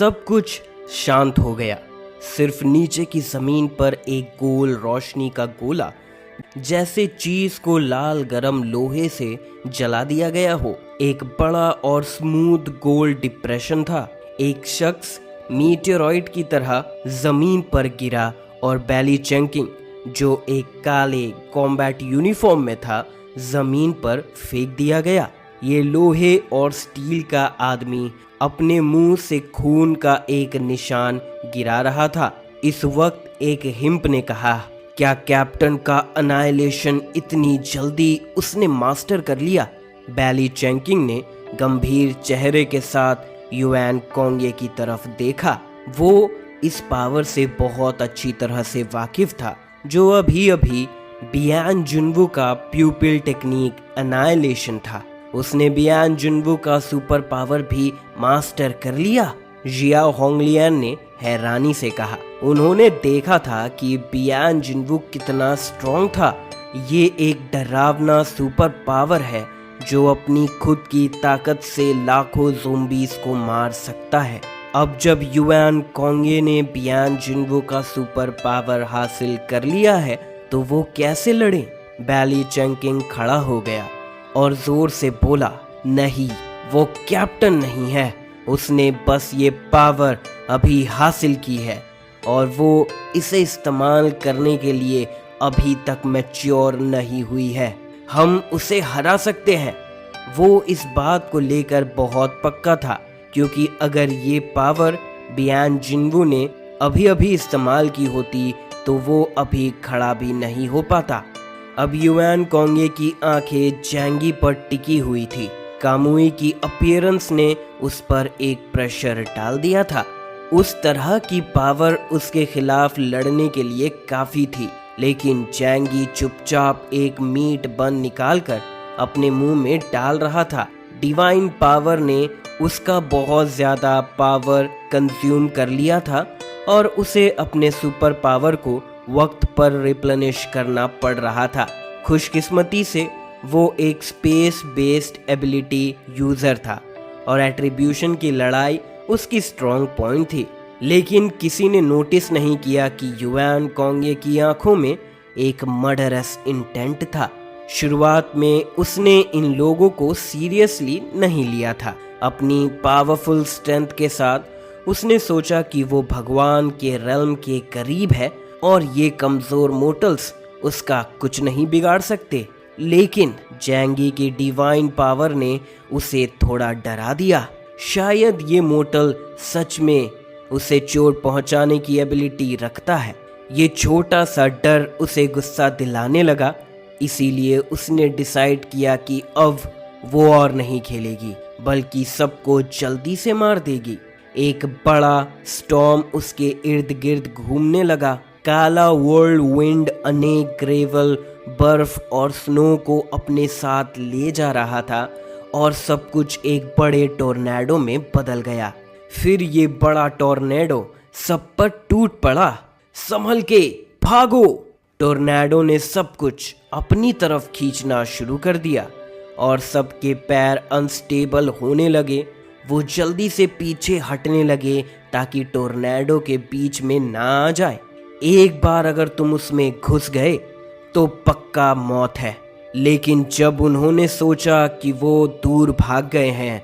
सब कुछ शांत हो गया। सिर्फ नीचे की जमीन पर एक गोल रोशनी का गोला, जैसे चीज को लाल गरम लोहे से जला दिया गया हो। एक बड़ा और स्मूथ गोल डिप्रेशन था। एक शख्स मीटेरॉइड की तरह जमीन पर गिरा और बैली चेंकिंग, जो एक काले कॉम्बैट यूनिफॉर्म में था, जमीन पर फेंक दिया गया। ये लोहे और स्टील का आदमी अपने मुंह से खून का एक निशान गिरा रहा था। इस वक्त एक हिम्प ने कहा, क्या कैप्टन का अनाइलेशन इतनी जल्दी उसने मास्टर कर लिया? बैली चेंकिंग ने गंभीर चेहरे के साथ युआन कोंगे की तरफ देखा। वो इस पावर से बहुत अच्छी तरह से वाकिफ था, जो अभी अभी बियान जुनवू का प्यूपिल टेक्निक अनाइलेशन था। उसने बियान जुनवू का सुपर पावर भी मास्टर कर लिया। जियाओ होंगलियन ने हैरानी से कहा। उन्होंने देखा था कि बियान जुनवू कितना स्ट्रॉन्ग था। ये एक डरावना सुपर पावर है जो अपनी खुद की ताकत से लाखों ज़ोंबीज को मार सकता है। अब जब युआन कोंगे ने बियान जुनवू का सुपर पावर हासिल कर लिया है तो वो कैसे लड़े? बैली चेंकिंग खड़ा हो गया और जोर से बोला, नहीं, वो कैप्टन नहीं है। उसने बस ये पावर अभी हासिल की है और वो इसे इस्तेमाल करने के लिए अभी तक मैच्योर नहीं हुई है। हम उसे हरा सकते हैं। वो इस बात को लेकर बहुत पक्का था, क्योंकि अगर ये पावर बियान जुनवू ने अभी अभी इस्तेमाल की होती तो वो अभी खड़ा भी नहीं हो पाता। अब युआन कोंगे की आंखें जैंगी पर टिकी हुई थी। कामुई की अपीयरेंस ने उस पर एक प्रेशर डाल दिया था। उस तरह की पावर उसके खिलाफ लड़ने के लिए काफी थी, लेकिन जैंगी चुपचाप एक मीट बन निकालकर अपने मुंह में डाल रहा था। डिवाइन पावर ने उसका बहुत ज्यादा पावर कंज्यूम कर लिया था और उसे अपने सुपर पावर को वक्त पर रिप्लेनिश करना पड़ रहा था। खुशकिस्मती से वो एक स्पेस बेस्ड एबिलिटी यूजर था और एट्रीब्यूशन की लड़ाई उसकी स्ट्रॉन्ग पॉइंट थी। लेकिन किसी ने नोटिस नहीं किया कि युआन कोंगे की आंखों में एक मर्डरस इंटेंट था। शुरुआत में उसने इन लोगों को सीरियसली नहीं लिया था। अपनी पावरफुल स्ट्रेंथ के साथ उसने सोचा कि वो भगवान के रेल्म के करीब है और ये कमजोर मोर्टल्स उसका कुछ नहीं बिगाड़ सकते। लेकिन जैंगी की डिवाइन पावर ने उसे थोड़ा डरा दिया। शायद ये मोर्टल सच में उसे चोट पहुंचाने की एबिलिटी रखता है। ये छोटा सा डर उसे गुस्सा दिलाने लगा, इसीलिए उसने डिसाइड किया कि अब वो और नहीं खेलेगी, बल्कि सबको जल्दी से मार देगी। एक बड़ा स्टॉर्म उसके इर्द गिर्द घूमने लगा। काला वर्ल्ड विंड अनेक ग्रेवल, बर्फ और स्नो को अपने साथ ले जा रहा था और सब कुछ एक बड़े टोर्नेडो में बदल गया। फिर ये बड़ा टोर्नेडो सब पर टूट पड़ा। संभल के भागो! टोर्नेडो ने सब कुछ अपनी तरफ खींचना शुरू कर दिया और सबके पैर अनस्टेबल होने लगे। वो जल्दी से पीछे हटने लगे ताकि टोर्नेडो के बीच में ना आ जाए। एक बार अगर तुम उसमें घुस गए तो पक्का मौत है। लेकिन जब उन्होंने सोचा कि वो दूर भाग गए हैं,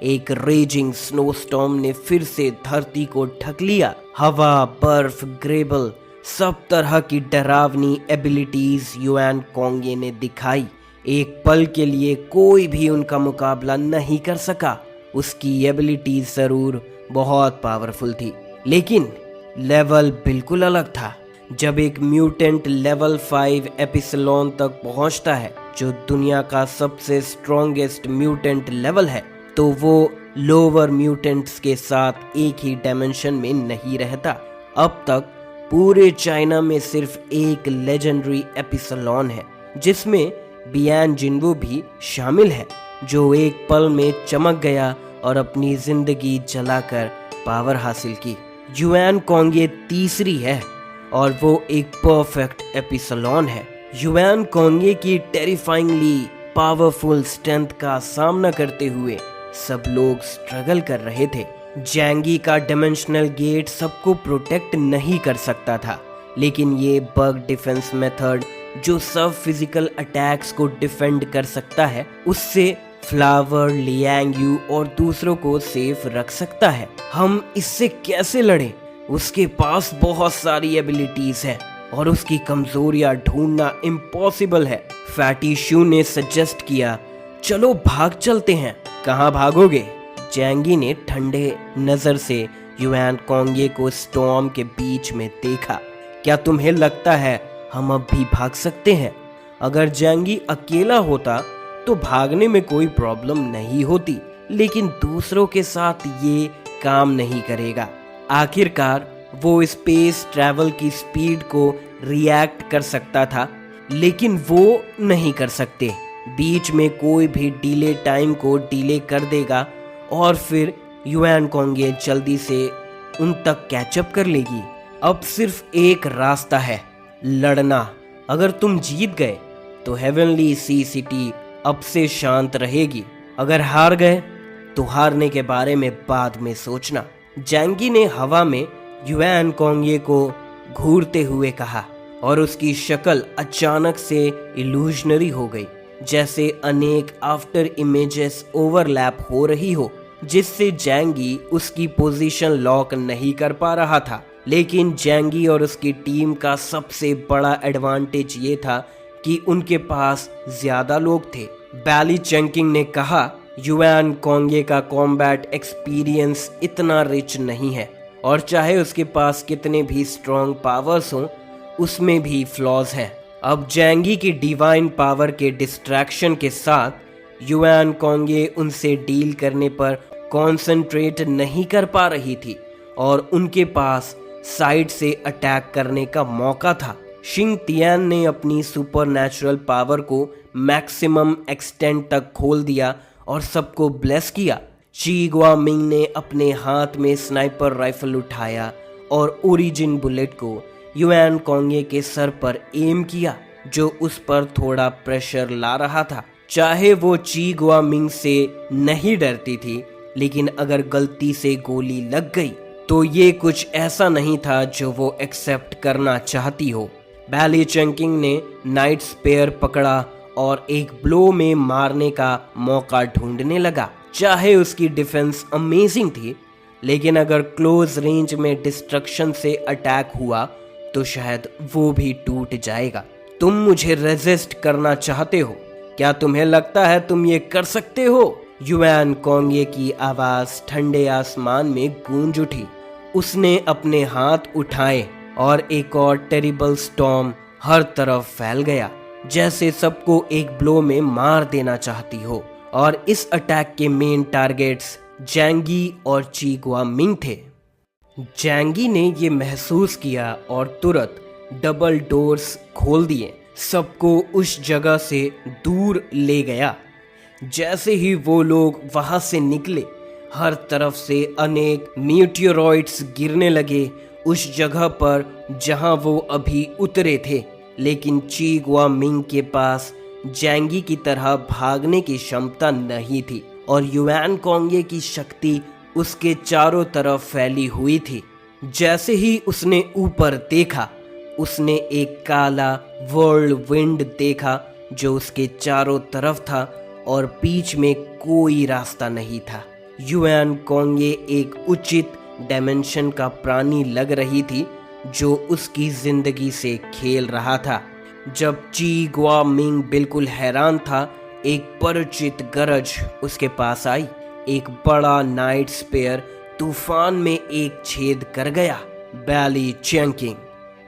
एक रेजिंग स्नोस्टॉर्म ने फिर से धरती को ढक लिया। हवा, बर्फ, ग्रेबल, सब तरह की डरावनी एबिलिटीज युआन कोंगे ने दिखाई। एक पल के लिए कोई भी उनका मुकाबला नहीं कर सका। उसकी एबिलिटीज जरूर बहुत पावरफुल थी, लेकिन लेवल बिल्कुल अलग था। जब एक म्यूटेंट लेवल 5 एपिसलोन तक पहुंचता है, जो दुनिया का सबसे स्ट्रॉन्गेस्ट म्यूटेंट लेवल है, तो वो लोअर म्यूटेंट्स के साथ एक ही डायमेंशन में नहीं रहता। अब तक पूरे चाइना में सिर्फ एक लेजेंडरी एपिसलोन है, जिसमें बियान जुनवू भी शामिल है, जो एक पल में चमक गया और अपनी जिंदगी जलाकर पावर हासिल की। युआन कोंगे तीसरी है और वो एक परफेक्ट एपिसलोन है। युआन कोंगे की टेरिफाइंगली पावरफुल स्ट्रेंथ का सामना करते हुए सब लोग स्ट्रगल कर रहे थे। जैंगी का डायमेंशनल गेट सबको प्रोटेक्ट नहीं कर सकता था, लेकिन ये बग डिफेंस मेथड जो सब फिजिकल अटैक्स को डिफेंड कर सकता है, उससे फ्लावर, लियांग यू और दूसरों को सेफ रख सकता है। हम इससे कैसे लड़ें? उसके पास बहुत सारी एबिलिटीज हैं और उसकी कमजोरियां ढूंढना इम्पॉसिबल है। फैटी शू ने सजेस्ट किया, चलो भाग चलते हैं। कहाँ भागोगे? जैंगी ने ठंडे नजर से युआन कोंगे को स्टॉर्म के बीच में देखा। क्या तुम्हें लगता है हम अब भी भाग सकते हैं? अगर जैंगी अकेला होता तो भागने में कोई प्रॉब्लम नहीं होती, लेकिन दूसरों के साथ ये काम नहीं करेगा। आखिरकार वो स्पेस ट्रैवल की स्पीड को रिएक्ट कर सकता था, लेकिन वो नहीं कर सकते। बीच में कोई भी डिले टाइम को डिले कर देगा और फिर युआन कोंगे जल्दी से उन तक कैचअप कर लेगी। अब सिर्फ एक रास्ता है, लड़ना। अगर तुम जीत गए तो हेवनली सी सिटी अब से शांत रहेगी। अगर हार गए तो हारने के बारे में बाद में सोचना। जैंगी ने हवा में युआन कोंगे को घूरते हुए कहा और उसकी शक्ल अचानक से इल्यूजनरी हो गई, जैसे अनेक आफ्टर इमेजेस ओवरलैप हो रही हो, जिससे जैंगी उसकी पोजीशन लॉक नहीं कर पा रहा था। लेकिन जैंगी और उसकी टीम का सबसे बड़ा एडवांटेज ये था कि उनके पास ज्यादा लोग थे। बैली चंकिंग ने कहा, युआन कोंगे का कॉम्बैट एक्सपीरियंस इतना रिच नहीं है और चाहे उसके पास कितने भी स्ट्रॉन्ग पावर्स हों, उसमें भी फ्लॉज हैं। अब जैंगी की डिवाइन पावर के डिस्ट्रैक्शन के साथ युआन कोंगे उनसे डील करने पर कॉन्सेंट्रेट नहीं कर पा रही थी और उनके पास साइड से अटैक करने का मौका था। शिंग तियान ने अपनी सुपरनैचुरल पावर को मैक्सिमम एक्सटेंट तक खोल दिया और सबको ब्लेस किया। ची गुआमिंग ने अपने हाथ में स्नाइपर राइफल उठाया और ओरिजिन बुलेट को युआन कोंगे के सर पर एम किया, जो उस पर थोड़ा प्रेशर ला रहा था। चाहे वो ची गुआमिंग से नहीं डरती थी, लेकिन अगर गलती से गोली लग गई तो ये कुछ ऐसा नहीं था जो वो एक्सेप्ट करना चाहती हो। बैली चंकिंग ने नाइट स्पेयर पकड़ा और एक ब्लो में मारने का मौका ढूंढने लगा। चाहे उसकी डिफेंस अमेजिंग थी, लेकिन अगर क्लोज रेंज में डिस्ट्रक्शन से अटैक हुआ तो शायद वो भी टूट जाएगा। तुम मुझे रेजिस्ट करना चाहते हो? क्या तुम्हें लगता है तुम ये कर सकते हो? युआन कोंगे की आवाज ठंडे आसमान में गूंज उठी। उसने अपने हाथ उठाए और एक और टेरिबल स्टॉर्म हर तरफ फैल गया, जैसे सबको एक ब्लो में मार देना चाहती हो। और इस अटैक के मेन टारगेट्स जैंगी और ची गुआमिंग थे। जैंगी ने ये महसूस किया और तुरंत डबल डोर्स खोल दिए, सबको उस जगह से दूर ले गया। जैसे ही वो लोग वहां से निकले, हर तरफ से अनेक मीटियोरॉइड्स गिरने लगे उस जगह पर जहां वो अभी उतरे थे। लेकिन ची गुआमिंग के पास जैंगी की तरह भागने की क्षमता नहीं थी और युआन कोंगे की शक्ति उसके चारों तरफ फैली हुई थी। जैसे ही उसने ऊपर देखा, उसने एक काला वर्ल्ड विंड देखा जो उसके चारों तरफ था और बीच में कोई रास्ता नहीं था। युआन कोंगे एक उचित डायमेंशन का प्राणी लग रही थी जो उसकी जिंदगी से खेल रहा था। जब ची गुआमिंग बिल्कुल हैरान था, एक परिचित गरज उसके पास आई। एक बड़ा नाइट स्पेयर तूफान में एक छेद कर गया। बैली चंकिंग,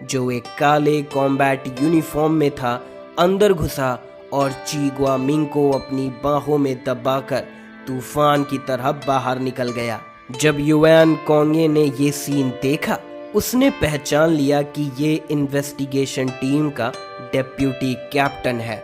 जो एक काले कॉम्बैट यूनिफॉर्म में था, अंदर घुसा और ची गुआमिंग को अपनी बाहों में दबाकर तूफान की तरह बाहर निकल गया। जब युआन कोंगे ने ये सीन देखा, उसने पहचान लिया कि ये इन्वेस्टिगेशन टीम का डेप्यूटी कैप्टन है,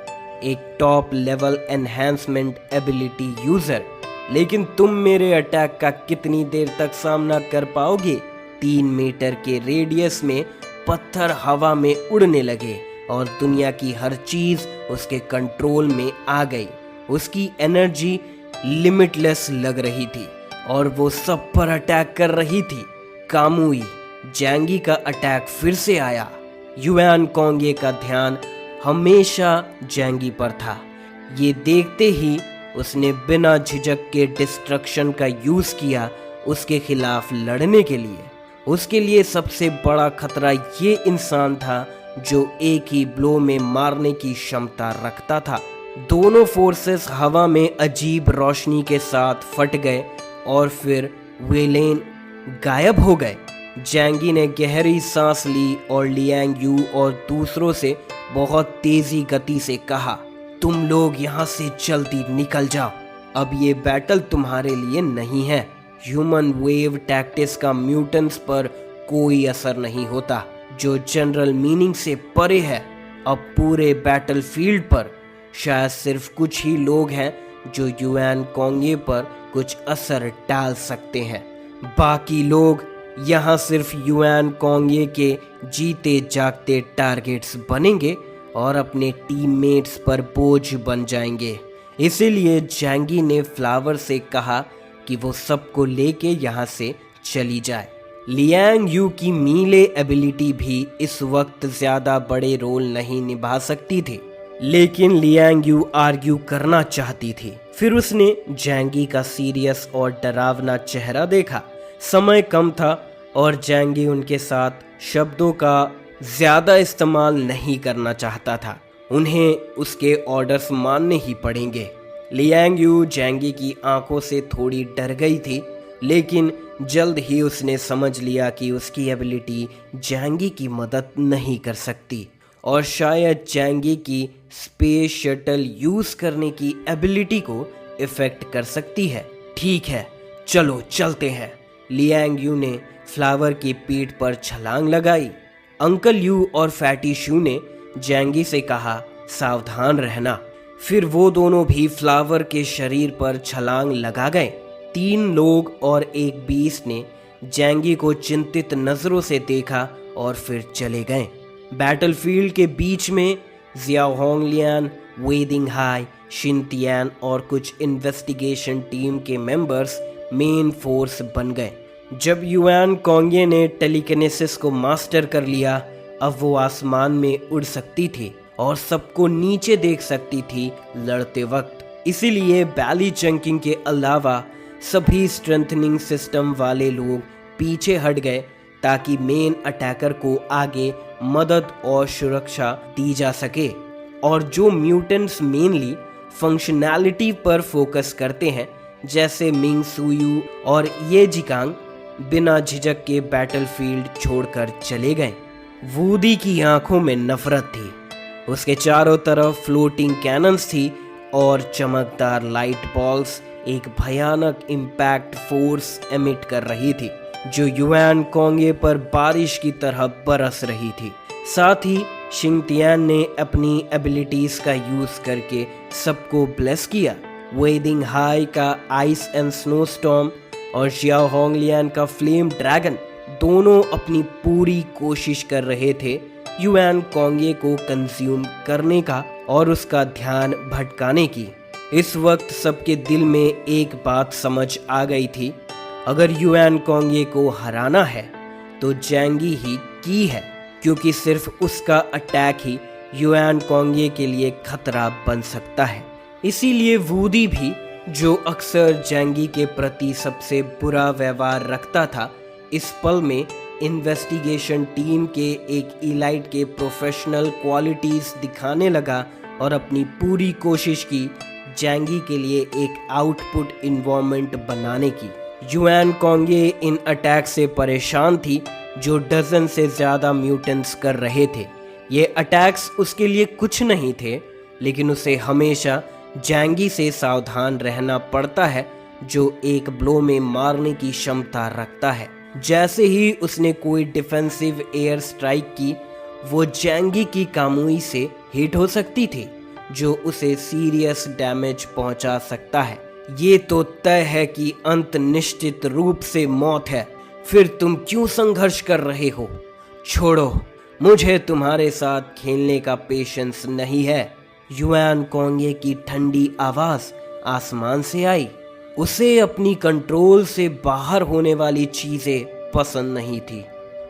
एक top level enhancement ability user. लेकिन तुम मेरे अटैक का कितनी देर तक सामना कर पाओगे? 3 मीटर के रेडियस में पत्थर हवा में उड़ने लगे और दुनिया की हर चीज उसके कंट्रोल में आ गई। उसकी एनर्जी लिमिटलेस लग रही थी और वो सब पर अटैक कर रही थी। कामुई, जैंगी का अटैक फिर से आया। युआन कोंगे का ध्यान हमेशा जैंगी पर था। ये देखते ही उसने बिना झिझक के डिस्ट्रक्शन का यूज किया उसके खिलाफ लड़ने के लिए। उसके लिए सबसे बड़ा खतरा ये इंसान था जो एक ही ब्लो में मारने की क्षमता रखता था। दोनों फोर्सेस हवा में अजीब रोशनी के साथ फट गए और फिर वेलेन गायब हो गए। जैंगी ने गहरी सांस ली और लियांग यू और दूसरों से बहुत तेजी गति से कहा, तुम लोग यहाँ से जल्दी निकल जाओ, अब ये बैटल तुम्हारे लिए नहीं है। ह्यूमन वेव टैक्टिक्स का म्यूटेंट्स पर कोई असर नहीं होता, जो जनरल मीनिंग से परे है। अब पूरे बैटलफील्ड पर शायद सिर्फ कुछ ही लोग हैं जो युआन कोंगे पर कुछ असर डाल सकते हैं। बाकी लोग यहाँ सिर्फ युआन कोंगे के जीते जागते टारगेट्स बनेंगे और अपने टीममेट्स पर बोझ बन जाएंगे। इसीलिए जैंगी ने फ्लावर से कहा कि वो सबको लेके यहाँ से चली जाए। लियांग यू की मीले एबिलिटी भी इस वक्त ज्यादा बड़े रोल नहीं निभा सकती थी, लेकिन लियांग यू आर्ग्यू करना चाहती थी। फिर उसने जैंगी का सीरियस और डरावना चेहरा देखा। समय कम था और जैंगी उनके साथ शब्दों का ज्यादा इस्तेमाल नहीं करना चाहता था। उन्हें उसके ऑर्डर्स मानने ही पड़ेंगे। लियांग यू जैंगी की आंखों से थोड़ी डर गई थी, लेकिन जल्द ही उसने समझ लिया कि उसकी एबिलिटी जैंगी की मदद नहीं कर सकती और शायद जैंगी की स्पेस शटल यूज करने की एबिलिटी को इफेक्ट कर सकती है। ठीक है, चलो चलते हैं। लियांग यू ने फ्लावर की पीठ पर छलांग लगाई। अंकल यू और फैटी शू ने जैंगी से कहा, सावधान रहना। फिर वो दोनों भी फ्लावर के शरीर पर छलांग लगा गए। 3 लोग और एक बीस्ट ने जैंगी को चिंतित नजरों से देखा और फिर चले गए। बैटलफील्ड के बीच में जियाओ होंगलियान, वेदिंग हाई, शिनतियान और कुछ इन्वेस्टिगेशन टीम के मेंबर्स मेन फोर्स बन गए। जब युआन कोंगे ने टेलीकिनेसिस को मास्टर कर लिया, अब वो आसमान में उड़ सकती थी और सबको नीचे देख सकती थी लड़ते वक्त। इसीलिए बैली चंकिंग के अलावा सभी स्ट्रेंथनिंग सिस्टम वाले लोग पीछे हट गए ताकि मेन अटैकर को आगे मदद और सुरक्षा दी जा सके। और जो म्यूटेंट्स मेनली फंक्शनैलिटी पर फोकस करते हैं, जैसे मिंग सुयू और ये जिकांग, बिना झिझक के बैटलफील्ड छोड़कर चले गए। वूडी की आंखों में नफरत थी। उसके चारों तरफ फ्लोटिंग कैनन्स थी और चमकदार लाइट बॉल्स एक भयानक इम्पैक्ट फोर्स एमिट कर रही थी, जो युआन कोंगे पर बारिश की तरह बरस रही थी। साथ ही शिंगतियान ने अपनी एबिलिटीज का यूज करके सबको ब्लेस किया। वेदिंग हाई का आइस एंड स्नो स्टॉर्म और जियाओ होंगलियान का फ्लेम ड्रैगन दोनों अपनी पूरी कोशिश कर रहे थे युआन कोंगे को कंज्यूम करने का और उसका ध्यान भटकाने की। इस वक्त सबके दिल में एक बात समझ आ गई थी, अगर युआन कोंगे को हराना है तो जैंगी ही की है, क्योंकि सिर्फ उसका अटैक ही युआन कोंगे के लिए खतरा बन सकता है। इसीलिए वूडी भी, जो अक्सर जैंगी के प्रति सबसे बुरा व्यवहार रखता था, इस पल में इन्वेस्टिगेशन टीम के एक इलाइट के प्रोफेशनल क्वालिटीज दिखाने लगा और अपनी पूरी कोशिश की जैंगी के लिए एक आउटपुट इन्वायरमेंट बनाने की। युआन कोंगे इन अटैक से परेशान थी जो डजन से ज़्यादा म्यूटेंट्स कर रहे थे। ये अटैक्स उसके लिए कुछ नहीं थे, लेकिन उसे हमेशा जैंगी से सावधान रहना पड़ता है, जो एक ब्लो में मारने की क्षमता रखता है। जैसे ही उसने कोई डिफेंसिव एयर स्ट्राइक की, वो जैंगी की कामुई से हिट हो सकती थी, जो उसे सीरियस डैमेज पहुंचा सकता है। ये तो तय है कि अंत निश्चित रूप से मौत है, फिर तुम क्यों संघर्ष कर रहे हो? छोड़ो, मुझे तुम्हारे साथ खेलने का पेशेंस नहीं है। युआन कोंगे की ठंडी आवाज आसमान से आई। उसे अपनी कंट्रोल से बाहर होने वाली चीजें पसंद नहीं थी।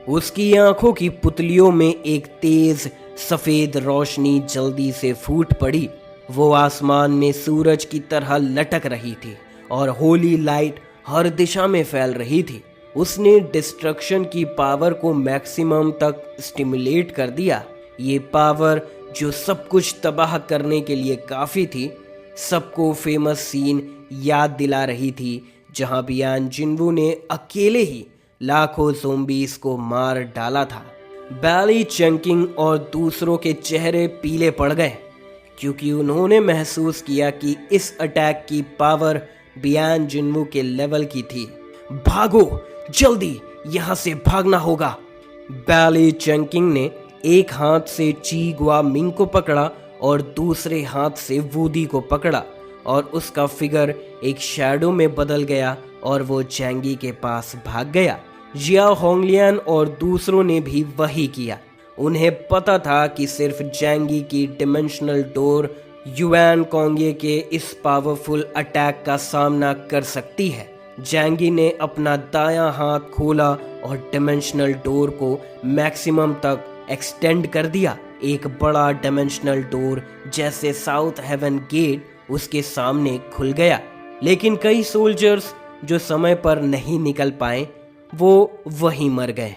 उसकी आंखों की पुतलियों में एक तेज सफेद रोशनी जल्दी से फूट पड़ी। वो आसमान में सूरज की तरह लटक रही थी और होली लाइट हर दिशा में फैल रही थी। उसने डिस्ट्रक्शन की पावर को मैक्सिमम तक स्टिमुलेट कर दिया। ये पावर जो सब कुछ तबाह करने के लिए काफी थी, सबको फेमस सीन याद दिला रही थी जहां बियान जिन्वू ने अकेले ही लाखों ज़ोंबीज को मार डाला था। बैली चंकिंग और दूसरों के चेहरे पीले पड़ गए क्योंकि उन्होंने महसूस किया कि इस अटैक की पावर बियान जिन्वू के लेवल की थी। भागो, जल्दी यहां से भागना होगा। बैली चंकिंग ने एक हाथ से ची गुआ मिंग को पकड़ा और दूसरे हाथ से वूदी को पकड़ा और उसका फिगर एक शैडो में बदल गया और वो जैंगी के पास भाग गया। जिया होंगलियन और दूसरों ने भी वही किया। उन्हें पता था कि सिर्फ जैंगी की डिमेंशनल डोर युआन कोंगे के इस पावरफुल अटैक का सामना कर सकती है। जैंगी ने अपना दायां हाथ खोला और डिमेंशनल डोर को मैक्सिमम तक एक्सटेंड कर दिया। एक बड़ा डिमेंशनल डोर जैसे साउथ हेवन गेट उसके सामने खुल गया, लेकिन कई सोल्जर्स जो समय पर नहीं निकल पाए वो वहीं मर गए।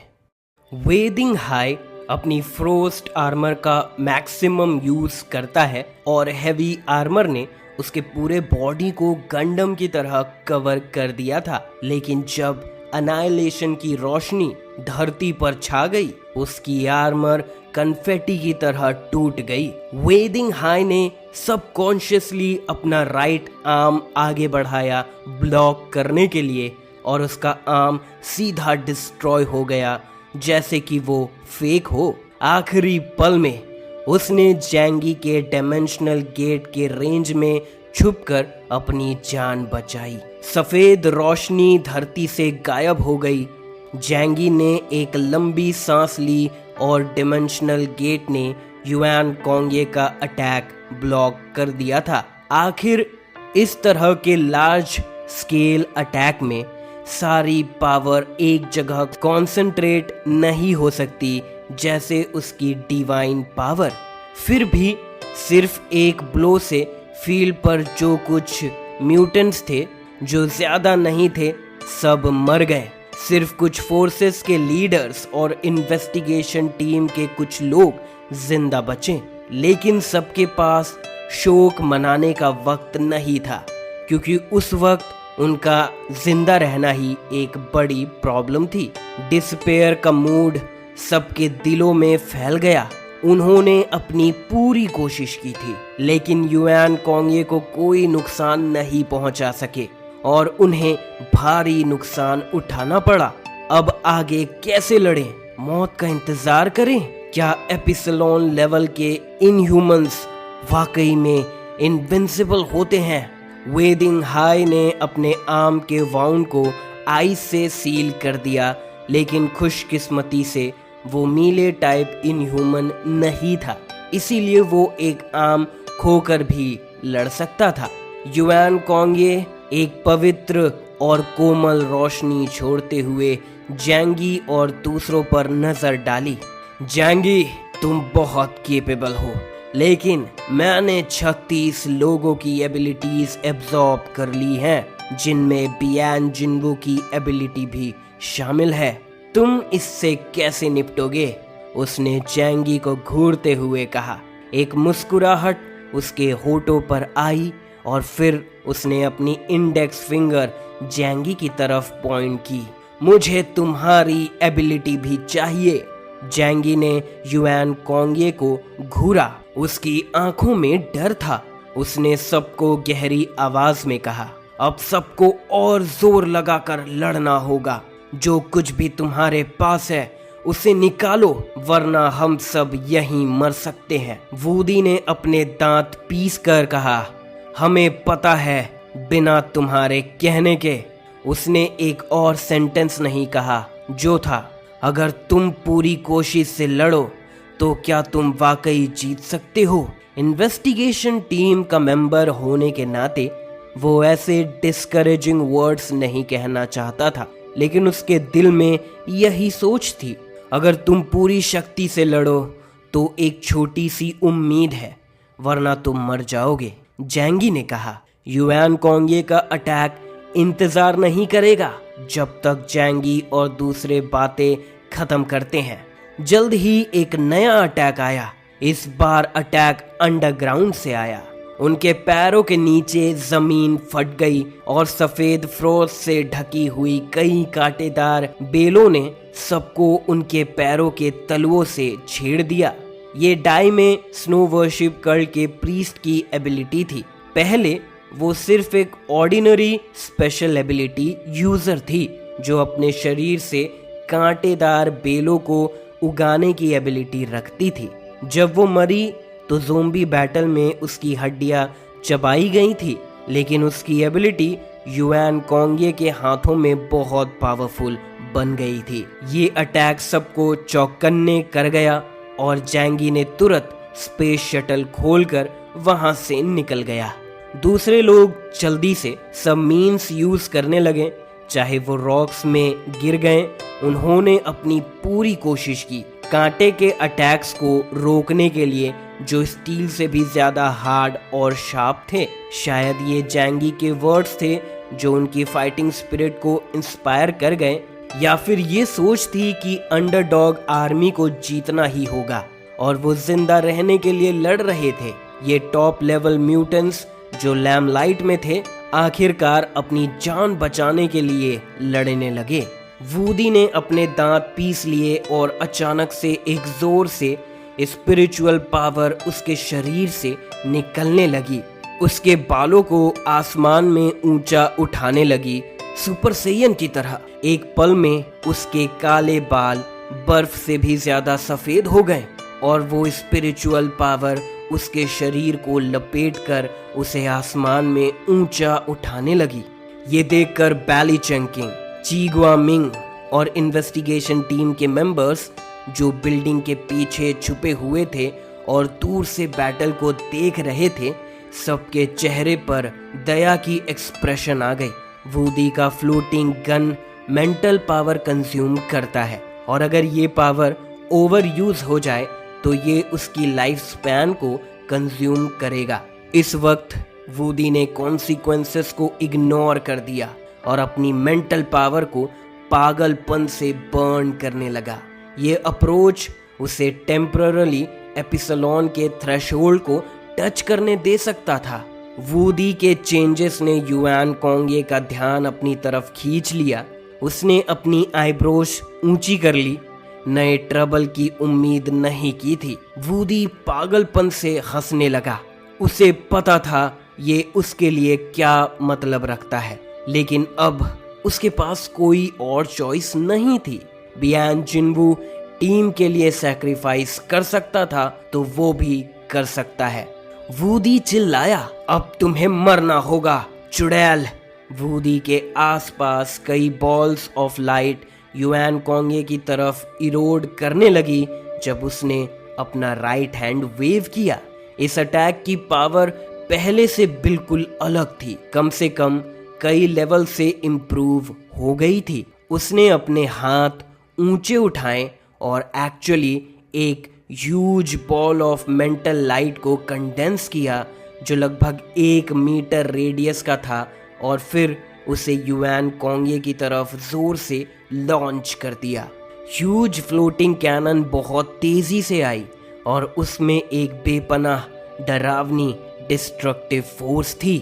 वेदिंग हाई अपनी फ्रोस्ट आर्मर का मैक्सिमम यूज करता है और हैवी आर्मर ने उसके पूरे बॉडी को गंडम की तरह कवर कर दिया था, लेकिन जब अनाइलेशन की रोशनी धरती पर छा गई, उसकी आर्मर कन्फेटी की तरह टूट गई। वेदिंग हाई ने सबकॉन्शियसली अपना राइट आर्म आगे बढ़ाया ब्लॉक करने के लिए और उसका आर्म सीधा डिस्ट्रॉय हो गया जैसे कि वो फेक हो। आखिरी पल में उसने जैंगी के डायमेंशनल गेट के रेंज में छुपकर अपनी जान बचाई। सफेद रोशनी धरती से गायब हो गई। जैंगी ने एक लंबी सांस ली और डिमेंशनल गेट ने युआन कोंगे का अटैक ब्लॉक कर दिया था। आखिर इस तरह के लार्ज स्केल अटैक में सारी पावर एक जगह कॉन्सेंट्रेट नहीं हो सकती जैसे उसकी डिवाइन पावर। फिर भी सिर्फ एक ब्लो से फील्ड पर जो कुछ म्यूटेंट्स थे, जो ज्यादा नहीं थे, सब मर गए। सिर्फ कुछ फोर्सेस के लीडर्स और इन्वेस्टिगेशन टीम के कुछ लोग जिंदा बचे, लेकिन सबके पास शोक मनाने का वक्त नहीं था क्योंकि उस वक्त उनका जिंदा रहना ही एक बड़ी प्रॉब्लम थी। डिस्पेयर का मूड सबके दिलों में फैल गया। उन्होंने अपनी पूरी कोशिश की थी, लेकिन युआन कोंगे को कोई नुकसान नहीं पहुंचा सके और उन्हें भारी नुकसान उठाना पड़ा। अब आगे कैसे लड़ें? मौत का इंतजार करें? क्या एपिसलोन लेवल के इनह्यूमंस वाकई में इनविंसिबल होते हैं? वेदिंग हाई ने अपने आर्म के वाउंड को आइस से सील कर दिया, लेकिन खुशकिस्मती से वो मीले टाइप इनह्यूमन नहीं था, इसीलिए वो एक आर्म खोकर भी लड़ सकता था। युआन कोंगे एक पवित्र और कोमल रोशनी छोड़ते हुए जैंगी और दूसरों पर नजर डाली। जैंगी, तुम बहुत केपेबल हो, लेकिन मैंने 36 लोगों की एबिलिटीज एब्जॉर्ब कर ली हैं, जिनमें बियान जिन्वू की एबिलिटी भी शामिल है। तुम इससे कैसे निपटोगे? उसने जैंगी को घूरते हुए कहा। एक मुस्कुराहट उसके होठों पर आई और फिर उसने अपनी इंडेक्स फिंगर जैंगी की तरफ पॉइंट की। मुझे तुम्हारी एबिलिटी भी चाहिए। जैंगी ने युआन कोंगे को घूरा। उसकी आंखों में डर था। उसने सबको गहरी आवाज में कहा, अब सबको और जोर लगाकर लड़ना होगा। जो कुछ भी तुम्हारे पास है उसे निकालो, वरना हम सब यहीं मर सकते हैं। वूदी ने अपने दांत पीस कर कहा, हमें पता है, बिना तुम्हारे कहने के। उसने एक और सेंटेंस नहीं कहा जो था, अगर तुम पूरी कोशिश से लड़ो तो क्या तुम वाकई जीत सकते हो? इन्वेस्टिगेशन टीम का मेंबर होने के नाते वो ऐसे डिस्करेजिंग वर्ड्स नहीं कहना चाहता था, लेकिन उसके दिल में यही सोच थी, अगर तुम पूरी शक्ति से लड़ो तो एक छोटी सी उम्मीद है, वरना तुम मर जाओगे। जैंगी ने कहा, युआन कोंगे का अटैक इंतजार नहीं करेगा जब तक जैंगी और दूसरे बातें खत्म करते हैं। जल्द ही एक नया अटैक आया। इस बार अटैक अंडरग्राउंड से आया। उनके पैरों के नीचे जमीन फट गई और सफेद फ्रोस्ट से ढकी हुई कई कांटेदार बेलों ने सबको उनके पैरों के तलुओं से छेड़ दिया। ये डाई में स्नो वर्शिप कल्ट के प्रीस्ट की एबिलिटी थी। पहले वो सिर्फ एक ऑर्डिनरी स्पेशल एबिलिटी यूजर थी जो अपने शरीर से कांटेदार बेलों को उगाने की एबिलिटी रखती थी। जब वो मरी तो ज़ोंबी बैटल में उसकी हड्डियां चबाई गई थी, लेकिन उसकी एबिलिटी युआन कोंगे के हाथों में बहुत पावरफुल बन गई थी। ये अटैक सबको चौकन्ने कर गया और जैंगी ने तुरंत स्पेस शटल खोलकर वहां से निकल गया। दूसरे लोग जल्दी से सब मीन्स यूज करने लगे, चाहे वो रॉक्स में गिर गए। उन्होंने अपनी पूरी कोशिश की कांटे के अटैक्स को रोकने के लिए, जो स्टील से भी ज्यादा हार्ड और शार्प थे। शायद ये जैंगी के वर्ड्स थे जो उनकी फाइटिंग स्पिरिट को इंस्पायर कर गए, या फिर ये सोच थी कि अंडरडॉग आर्मी को जीतना ही होगा और वो जिंदा रहने के लिए लड़ रहे थे। ये टॉप लेवल म्यूटेंट्स जो लैमलाइट में थे आखिरकार अपनी जान बचाने के लिए लड़ने लगे। वूडी ने अपने दांत पीस लिए और अचानक से एक जोर से स्पिरिचुअल पावर उसके शरीर से निकलने लगी। उसके बालों को आसमान में ऊंचा उठाने लगी, सुपर सैयन की तरह। एक पल में उसके काले बाल बर्फ से भी ज्यादा सफेद हो गए और वो स्पिरिचुअल पावर उसके शरीर को लपेटकर उसे आसमान में ऊंचा उठाने लगी। ये देखकर बैली चंकिंग, ची गुआमिंग और इन्वेस्टिगेशन टीम के मेंबर्स जो बिल्डिंग के पीछे छुपे हुए थे और दूर से बैटल को देख रहे थे, सबके चेहरे पर दया की एक्सप्रेशन आ गई। वूडी का floating gun mental power consume करता है और अगर ये पावर ओवर यूज हो जाए तो ये उसकी लाइफ स्पैन को कंज्यूम करेगा। इस वक्त वूडी ने कॉन्सिक्वेंसेस को इग्नोर कर दिया और अपनी मेंटल पावर को पागलपन से बर्न करने लगा। ये अप्रोच उसे टेम्पररी एपिसलोन के थ्रेशोल्ड को टच करने दे सकता था। वूडी के चेंजेस ने युआन कोंगे का ध्यान अपनी तरफ खींच लिया। उसने अपनी आईब्रोज ऊंची कर ली। नए ट्रबल की उम्मीद नहीं की थी। वूडी पागलपन से हंसने लगा। उसे पता था ये उसके लिए क्या मतलब रखता है, लेकिन अब उसके पास कोई और चॉइस नहीं थी। बियान जिनवू टीम के लिए सैक्रिफाइस कर सकता था तो वो भी कर सकता है। वूडी चिल्लाया, अब तुम्हें मरना होगा चुड़ैल। वूडी के आसपास कई बॉल्स ऑफ लाइट युआन कोंगे की तरफ इरोड करने लगी जब उसने अपना राइट हैंड वेव किया। इस अटैक की पावर पहले से बिल्कुल अलग थी, कम से कम कई लेवल से इम्प्रूव हो गई थी। उसने अपने हाथ ऊंचे उठाए और एक्चुअली एक huge ball of mental light को कंडेंस किया जो लगभग 1 मीटर रेडियस का था और फिर उसे युआन कोंगे की तरफ जोर से लॉन्च कर दिया। ह्यूज फ्लोटिंग कैनन बहुत तेजी से आई और उसमें एक बेपनाह डरावनी डिस्ट्रक्टिव फोर्स थी।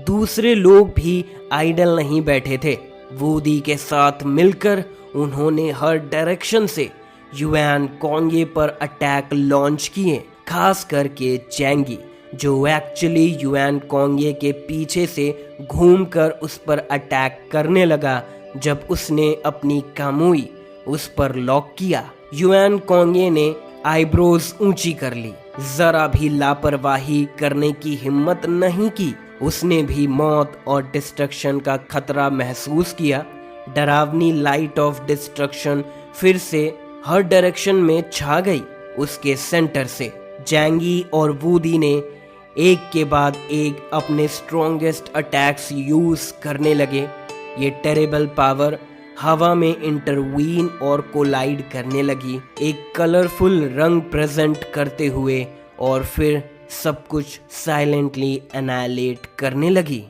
दूसरे लोग भी आइडल नहीं बैठे थे। वूडी के साथ मिलकर उन्होंने हर डायरेक्शन से युआन कोंगे पर अटैक लॉन्च किए, खास करके जैंगी जो एक्चुअली युआन कोंगे के पीछे से घूमकर उस पर अटैक करने लगा जब उसने अपनी कामुई उस पर लॉक किया। युआन कोंगे ने आईब्रोज ऊंची कर ली, जरा भी लापरवाही करने की हिम्मत नहीं की। उसने भी मौत और डिस्ट्रक्शन का खतरा महसूस किया। डरावनी लाइट ऑफ डिस्ट्रक्शन फिर से हर डायरेक्शन में छा गई। उसके सेंटर से जैंगी और वूडी ने एक के बाद एक अपने स्ट्रॉन्गेस्ट अटैक्स यूज करने लगे। ये टेरेबल पावर हवा में इंटरवीन और कोलाइड करने लगी, एक कलरफुल रंग प्रेजेंट करते हुए, और फिर सब कुछ साइलेंटली एनाइलेट करने लगी।